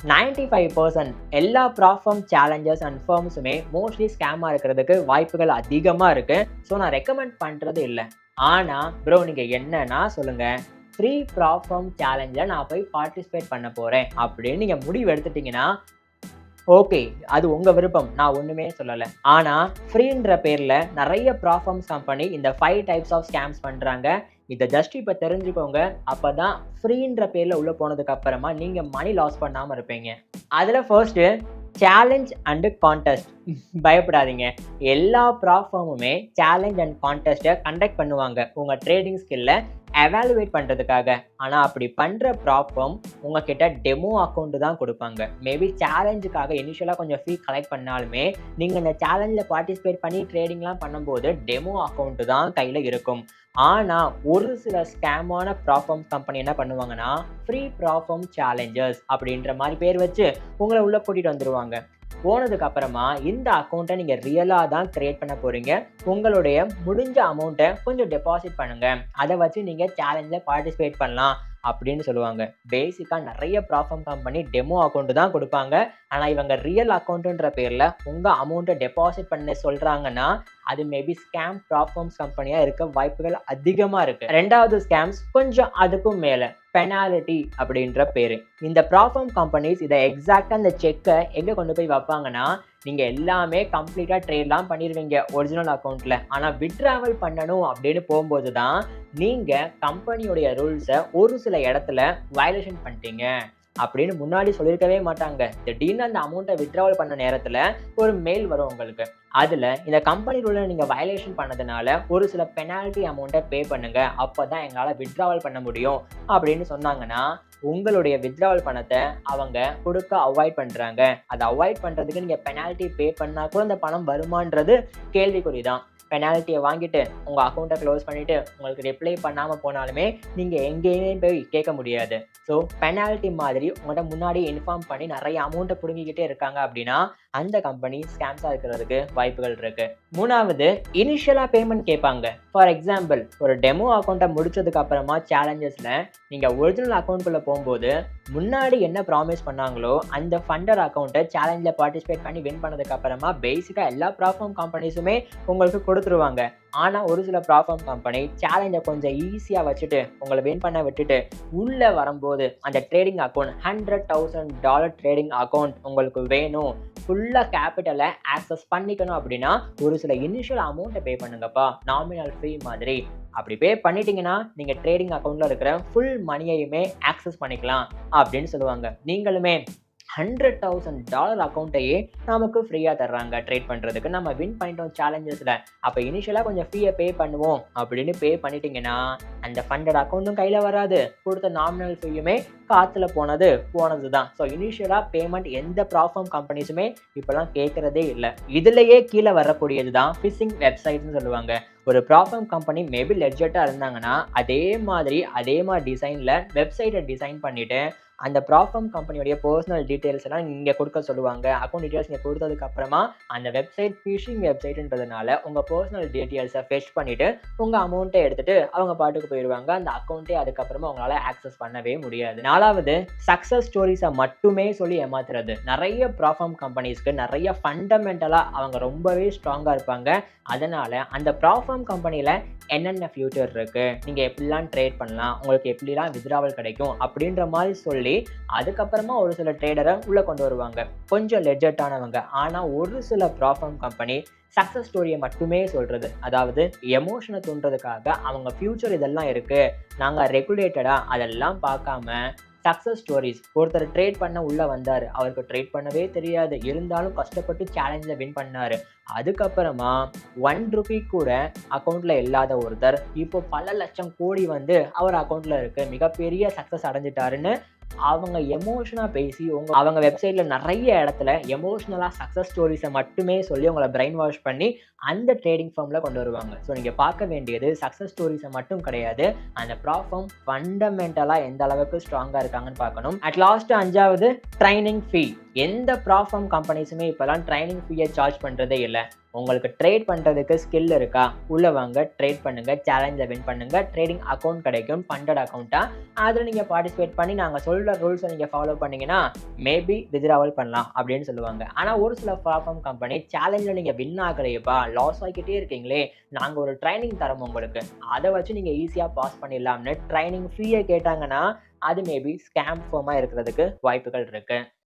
95% எல்லா ப்ராஃபம் challenges and ஃபர்ம்ஸுமே mostly ஸ்கேமாக இருக்கிறதுக்கு வாய்ப்புகள் அதிகமாக இருக்குது. ஸோ நான் ரெக்கமெண்ட் பண்ணுறது இல்லை. ஆனால் ப்ரோ நீங்கள் என்னன்னா சொல்லுங்கள், ஃப்ரீ ப்ராஃபம் சேலஞ்சில் நான் போய் பார்ட்டிசிபேட் பண்ண போகிறேன் அப்படின்னு நீங்கள் முடிவு எடுத்துட்டிங்கன்னா ஓகே, அது உங்கள் விருப்பம், நான் ஒன்றுமே சொல்லலை. ஆனால் ஃப்ரீன்ற பேரில் நிறைய ப்ராஃபம்ஸ் கம்பெனி இந்த 5 டைப்ஸ் ஆஃப் ஸ்கேம்ஸ் பண்ணுறாங்க. இதை ஜஸ்ட் இப்போ தெரிஞ்சுக்கோங்க. அப்போ தான் ஃப்ரீன்ற பேரில் உள்ளே போனதுக்கு அப்புறமா நீங்கள் மணி லாஸ் பண்ணாமல் இருப்பீங்க. அதில் ஃபர்ஸ்ட்டு சேலஞ்ச் அண்டு கான்டெஸ்ட். பயப்படாதீங்க, எல்லா ப்ராஃபமுமே சேலஞ்ச் அண்ட் கான்டெஸ்ட்டை கண்டக்ட் பண்ணுவாங்க உங்கள் ட்ரேடிங் ஸ்கில்லை எவாலுவேட் பண்ணுறதுக்காக. ஆனால் அப்படி பண்ணுற ப்ராஃபம் உங்ககிட்ட டெமோ அக்கௌண்ட்டு தான் கொடுப்பாங்க. மேபி சேலஞ்சுக்காக இனிஷியலாக கொஞ்சம் ஃபீ கலெக்ட் பண்ணாலுமே நீங்கள் இந்த சேலஞ்சில் பார்ட்டிசிபேட் பண்ணி ட்ரேடிங்லாம் பண்ணும்போது டெமோ அக்கௌண்ட்டு தான் கையில் இருக்கும். ஆனால் ஒரு சில ஸ்கேமான ப்ராஃபம் கம்பெனி என்ன பண்ணுவாங்கன்னா, ஃப்ரீ ப்ராஃபம் சேலஞ்சர்ஸ் அப்படின்ற மாதிரி பேர் வச்சு உங்களை உள்ளே கூட்டிகிட்டு வந்துடுவாங்க. போனதுக்கு அப்புறமா இந்த அக்கௌண்ட்டை நீங்கள் ரியலாக தான் கிரியேட் பண்ண போகிறீங்க. உங்களுடைய முடிஞ்ச அமௌண்ட்டை கொஞ்சம் டெபாசிட் பண்ணுங்கள், அதை வச்சு நீங்கள் சேலஞ்சில் பார்ட்டிசிபேட் பண்ணலாம் அப்படின்னு சொல்லுவாங்க. பேசிக்காக நிறைய ப்ராஃபம் கம்பெனி டெமோ அக்கௌண்ட்டு தான் கொடுப்பாங்க. ஆனால் இவங்க ரியல் அக்கௌண்ட்டுன்ற பேரில் உங்கள் அமௌண்ட்டை டெபாசிட் பண்ண சொல்கிறாங்கன்னா அது மேபி ஸ்கேம் ப்ராஃபம்ஸ் கம்பெனியாக இருக்க வாய்ப்புகள் அதிகமாக இருக்குது. ரெண்டாவது ஸ்கேம்ஸ் கொஞ்சம் அதுக்கும் மேலே, பெனாலிட்டி அப்படின்ற பேர். இந்த ப்ராஃபம் கம்பெனிஸ் இதை எக்ஸாக்டாக இந்த செக்கை எங்கே கொண்டு போய் வைப்பாங்கன்னா, நீங்கள் எல்லாமே கம்ப்ளீட்டாக ட்ரேட்லாம் பண்ணிடுவீங்க ஒரிஜினல் அக்கௌண்ட்டில். ஆனால் விட்ராவல் பண்ணணும் அப்படின்னு போகும்போது தான் நீங்கள் கம்பெனியோடைய ரூல்ஸை ஒரு சில இடத்துல வயலேஷன் பண்ணிட்டீங்க அப்படின்னு முன்னாடி சொல்லியிருக்கவே மாட்டாங்க. திடீர்னு அந்த அமௌண்ட்டை விட்ராவல் பண்ண நேரத்தில் ஒரு மெயில் வரும் உங்களுக்கு. அதில் இந்த கம்பெனி ரூலை நீங்கள் வயலேஷன் பண்ணதுனால ஒரு சில பெனால்ட்டி அமௌண்ட்டை பே பண்ணுங்க, அப்போ தான் எங்களால் விட்ராவல் பண்ண முடியும் அப்படின்னு சொன்னாங்கன்னா உங்களுடைய வித்ட்ராவல் பணத்தை அவங்க கொடுக்க அவாய்ட் பண்ணுறாங்க. அதை அவாய்ட் பண்ணுறதுக்கு நீங்கள் பெனால்ட்டி பே பண்ணால் கூட அந்த பணம் வருமானது கேள்விக்குறி தான். பெனால்ட்டியை வாங்கிட்டு உங்கள் அக்கௌண்ட்டை க்ளோஸ் பண்ணிவிட்டு உங்களுக்கு ரிப்ளை பண்ணாமல் போனாலுமே நீங்கள் எங்கேயுமே போய் கேட்க முடியாது. ஸோ பெனால்ட்டி மாதிரி உங்கள்கிட்ட முன்னாடி இன்ஃபார்ம் பண்ணி நிறைய அமௌண்ட்டை பிடுங்கிக்கிட்டே இருக்காங்க அப்படின்னா அந்த கம்பெனி ஸ்கேம்ஸாக இருக்கிறதுக்கு வாய்ப்புகள் இருக்குது. மூணாவது, இனிஷியலாக பேமெண்ட் கேட்பாங்க. ஃபார் எக்ஸாம்பிள், ஒரு டெமோ அக்கௌண்ட்டை முடிச்சதுக்கு அப்புறமா சேலஞ்சஸில் நீங்கள் ஒரிஜினல் அக்கௌண்ட்குள்ளே போகும்போது முன்னாடி என்ன ப்ராமிஸ் பண்ணாங்களோ அந்த ஃபண்டர் அக்கௌண்ட்டை சேலஞ்சில் பார்ட்டிசிபேட் பண்ணி வின் பண்ணதுக்கு அப்புறமா பேசிக்காக எல்லா ப்ராஃபம் கம்பெனிஸுமே உங்களுக்கு கொடுத்துருவாங்க. ஆனால் ஒரு சில ப்ராஃபம் கம்பெனி சேலஞ்சை கொஞ்சம் ஈஸியாக வச்சுட்டு உங்களை வின் பண்ண விட்டுட்டு உள்ளே வரும்போது அந்த ட்ரேடிங் அக்கௌண்ட் $100,000 ட்ரேடிங் அக்கௌண்ட் உங்களுக்கு வேணும், ஃபுல்லாக கேபிட்டலை ஆக்சஸ் பண்ணிக்கணும் அப்படின்னா ஒரு சில இனிஷியல் அமௌண்ட்டை பே பண்ணுங்கப்பா, நாமினல் ஃபீ மாதிரி. அப்படி பே பண்ணிட்டீங்கன்னா நீங்கள் ட்ரேடிங் அக்கௌண்ட்டில் இருக்கிற ஃபுல் மணியையுமே ஆக்சஸ் பண்ணிக்கலாம் அப்படின்னு சொல்லுவாங்க. நீங்களுமே $100,000 அக்கௌண்ட்டையே நமக்கு ஃப்ரீயாக தர்றாங்க ட்ரேட் பண்ணுறதுக்கு, நம்ம வின் பண்ணிட்டோம் சேலஞ்சஸில், அப்போ இனிஷியலாக கொஞ்சம் ஃபீயை பே பண்ணுவோம் அப்படின்னு பே பண்ணிட்டீங்கன்னா அந்த ஃபண்டட் அக்கௌண்ட்டும் கையில் வராது, கொடுத்த நாமினல் ஃபீயுமே காற்றுல போனது தான். ஸோ இனிஷியலாக பேமெண்ட் எந்த ப்ராஃபம் கம்பெனிஸுமே இப்போலாம் கேட்குறதே இல்லை. இதுலேயே கீழே வரக்கூடியது தான் ஃபிஷிங் வெப்சைட்னு சொல்லுவாங்க. ஒரு ப்ராஃபம் கம்பெனி மேபி லெஜிட்டாக இருந்தாங்கன்னா அதே மாதிரி டிசைனில் வெப்சைட்டை டிசைன் பண்ணிவிட்டு அந்த ப்ராஃபம் கம்பெனியோடைய பர்சனல் டீட்டெயில்ஸ் எல்லாம் இங்கே கொடுக்க சொல்லுவாங்க. அக்கௌண்ட் டீட்டெயில்ஸ் இங்கே கொடுத்ததுக்கு அப்புறமா அந்த வெப்சைட் ஃபிஷிங் வெப்சைட்ன்றதுனால உங்கள் பர்சனல் டீட்டெயில்ஸை ஃபெச் பண்ணிவிட்டு உங்கள் அமௌண்ட்டை எடுத்துகிட்டு அவங்க பாட்டுக்கு போயிடுவாங்க. அந்த அக்கௌண்ட்டே அதுக்கப்புறமா உங்களால் ஆக்சஸ் பண்ணவே முடியாது. நாலாவது, சக்ஸஸ் ஸ்டோரிஸை மட்டுமே சொல்லி ஏமாத்துறது. நிறைய ப்ராஃபம் கம்பெனிஸ்க்கு நிறைய ஃபண்டமெண்டலாக அவங்க ரொம்பவே ஸ்ட்ராங்காக இருப்பாங்க. அதனால் அந்த ப்ராஃபம் கம்பெனியில் என்னென்ன ஃபியூச்சர் இருக்குது, நீங்கள் எப்படிலாம் ட்ரேட் பண்ணலாம், உங்களுக்கு எப்படிலாம் வித்ட்ராவல் கிடைக்கும் அப்படின்ற மாதிரி சொல்லி அதுக்கப்புறமா ஒரு சில ட்ரேடரை உள்ளே கொண்டு வருவாங்க, கொஞ்சம் லெஜிட்டானவங்க. ஆனால் ஒரு சில ப்ராஃபம் கம்பெனி சக்ஸஸ் ஸ்டோரியை மட்டுமே சொல்கிறது, அதாவது எமோஷனை தூண்டுறதுக்காக அவங்க ஃபியூச்சர் இதெல்லாம் இருக்குது, நாங்கள் ரெகுலேட்டடாக அதெல்லாம் பார்க்காம சக்ஸஸ் ஸ்டோரிஸ். ஒருத்தர் ட்ரேட் பண்ண உள்ளே வந்தார், அவருக்கு ட்ரேட் பண்ணவே தெரியாது, இருந்தாலும் கஷ்டப்பட்டு சேலஞ்சில் வின் பண்ணார். அதுக்கப்புறமா ₹1 கூட அக்கௌண்ட்டில் இல்லாத ஒருத்தர் இப்போ பல லட்சம் கோடி அவர் அக்கௌண்ட்டில் இருக்குது, மிகப்பெரிய சக்ஸஸ் அடைஞ்சிட்டாருன்னு அவங்க எமோஷனாக பேசி அவங்க வெப்சைட்டில் நிறைய இடத்துல எமோஷ்னலாக சக்ஸஸ் ஸ்டோரிஸை மட்டுமே சொல்லி உங்களை பிரெயின் வாஷ் பண்ணி அந்த ட்ரேடிங் ஃபார்மில் கொண்டு வருவாங்க. ஸோ நீங்கள் பார்க்க வேண்டியது சக்ஸஸ் ஸ்டோரிஸை மட்டும் கிடையாது, அந்த ப்ராஃபம் ஃபண்டமெண்டலாக எந்த அளவுக்கு ஸ்ட்ராங்காக இருக்காங்கன்னு பார்க்கணும். அட் லாஸ்ட், அஞ்சாவது, ட்ரைனிங் ஃபீ. எந்த ப்ராஃபார்ம் கம்பெனிஸுமே இப்போலாம் ட்ரைனிங் ஃபீயை சார்ஜ் பண்ணுறதே இல்லை. உங்களுக்கு ட்ரேட் பண்ணுறதுக்கு ஸ்கில் இருக்கா, உள்ளே வாங்க ட்ரேட் பண்ணுங்கள், சேலஞ்சை வின் பண்ணுங்கள், ட்ரேடிங் அக்கௌண்ட் கிடைக்கும், ஃபண்டட் அக்கௌண்ட்டாக. அதில் நீங்கள் பார்ட்டிசிபேட் பண்ணி நாங்கள் சொல்கிற ரூல்ஸை நீங்கள் ஃபாலோ பண்ணிங்கன்னா மேபி வித்ட்ராவல் பண்ணலாம் அப்படின்னு சொல்லுவாங்க. ஆனால் ஒரு சில ப்ளாட்ஃபார்ம் கம்பெனி சேலஞ்சில் நீங்கள் வின் ஆகலையப்பா, லாஸ் ஆகிக்கிட்டே இருக்கீங்களே, நாங்கள் ஒரு ட்ரைனிங் தரோம் உங்களுக்கு, அதை வச்சு நீங்கள் ஈஸியாக பாஸ் பண்ணிடலாம்னு ட்ரைனிங் ஃபீயை கேட்டாங்கன்னா அது மேபி ஸ்கேம் ஃபார்மாக இருக்கிறதுக்கு வாய்ப்புகள் இருக்குது.